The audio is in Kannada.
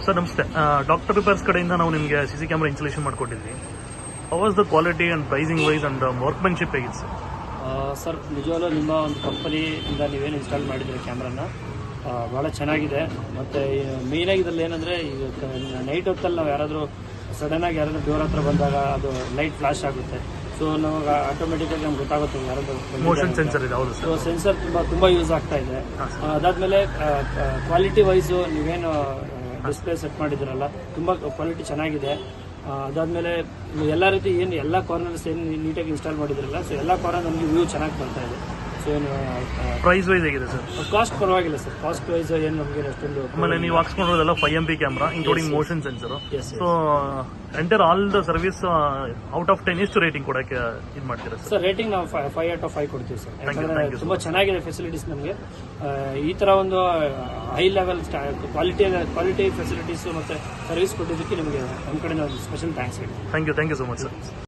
ಸರ್ ನಮಸ್ತೆ. ಡಾಕ್ಟರ್ ರಿಪೇರ್ಸ್ ಕಡೆಯಿಂದ ನಾವು ನಿಮಗೆ ಸಿಸಿ ಕ್ಯಾಮ್ರಾ ಇನ್ಸ್ಟಾಲೇಷನ್ ಮಾಡಿಕೊಟ್ಟಿದ್ವಿ. How was the quality and pricing wise and workmanship ಹೇಗಿತ್ತು ಸರ್? ಸರ್ ನಿಜವಾಗ್ಲೂ ನಿಮ್ಮ ಒಂದು ಕಂಪನಿಯಿಂದ ನೀವೇನು ಇನ್ಸ್ಟಾಲ್ ಮಾಡಿದ್ದೀರಿ ಕ್ಯಾಮ್ರಾನ ಭಾಳ ಚೆನ್ನಾಗಿದೆ. ಮತ್ತು ಮೇಯ್ನಾಗಿ ಇದರಲ್ಲಿ ಏನಂದರೆ ಈಗ ನೈಟ್ ಹೊತ್ತಲ್ಲಿ ನಾವು ಯಾರಾದರೂ ಸಡನ್ನಾಗಿ ಯಾರಾದರೂ ಡೋರ್ ಹತ್ರ ಬಂದಾಗ ಅದು ಲೈಟ್ ಫ್ಲಾಶ್ ಆಗುತ್ತೆ. ಸೊ ನಮಗೆ ಆಟೋಮೆಟಿಕ್ಕಾಗಿ ನಮ್ಗೆ ಗೊತ್ತಾಗುತ್ತೆ ಯಾರಾದರೂ ಮೋಷನ್ ಸೆನ್ಸರ್ ಇದೆ. ಹೌದು ಸೊ ಸೆನ್ಸರ್ ತುಂಬ ಯೂಸ್ ಆಗ್ತಾ ಇದೆ. ಅದಾದಮೇಲೆ ಕ್ವಾಲಿಟಿ ವೈಸು ನೀವೇನು ಡಿಸ್ಪ್ಲೇ ಸೆಟ್ ಮಾಡಿದ್ದೀರಲ್ಲ ತುಂಬ ಕ್ವಾಲಿಟಿ ಚೆನ್ನಾಗಿದೆ. ಅದಾದಮೇಲೆ ಎಲ್ಲ ರೀತಿ ಏನು ಎಲ್ಲ ಕಾರ್ನರ್ಸ್ ಏನು ನೀಟಾಗಿ ಇನ್ಸ್ಟಾಲ್ ಮಾಡಿದ್ರಲ್ಲ, ಸೊ ಎಲ್ಲ ಕಾರ್ನರ್ ನಮಗೆ ವ್ಯೂ ಚೆನ್ನಾಗಿ ಬರ್ತಾ ಇದೆ. ಸೊ ಏನು ಪ್ರೈಸ್ ವೈಸ್ ಹೇಗಿದೆ ಸರ್? ಕಾಸ್ಟ್ ಪರವಾಗಿಲ್ಲ ಸರ್, ಕಾಸ್ಟ್ ವೈಸ್ ಏನು ನಮಗೆ ಅಷ್ಟೊಂದು. ಆಮೇಲೆ ನೀವು ಹಾಕ್ಸ್ಕೊಂಡಿರೋದೆಲ್ಲ 5MP camera including motion sensor. So enter all the service out of 10 ಎಷ್ಟು ರೇಟಿಂಗ್ ಕೊಡೋಕ್ಕೆ ಇದು ಮಾಡ್ತೀರಾ ಸರ್? ರೇಟಿಂಗ್ ನಾವು 5 out of 5 ಕೊಡ್ತೀವಿ ಸರ್. ಯಾಕಂದರೆ ತುಂಬ ಚೆನ್ನಾಗಿದೆ ಫೆಸಿಲಿಟೀಸ್ ನಮಗೆ. ಈ ಥರ ಒಂದು ಹೈ ಲೆವೆಲ್ ಕ್ವಾಲಿಟಿ ಫೆಸಿಲಿಟೀಸು ಮತ್ತು ಸರ್ವಿಸ್ ಕೊಟ್ಟಿದ್ದಕ್ಕೆ ನಿಮಗೆ ನಮ್ಮ ಕಡೆ ನಾವು ಸ್ಪೆಷಲ್ ಥ್ಯಾಂಕ್ಸ್ ಹೇಳಿ. Thank you so much sir.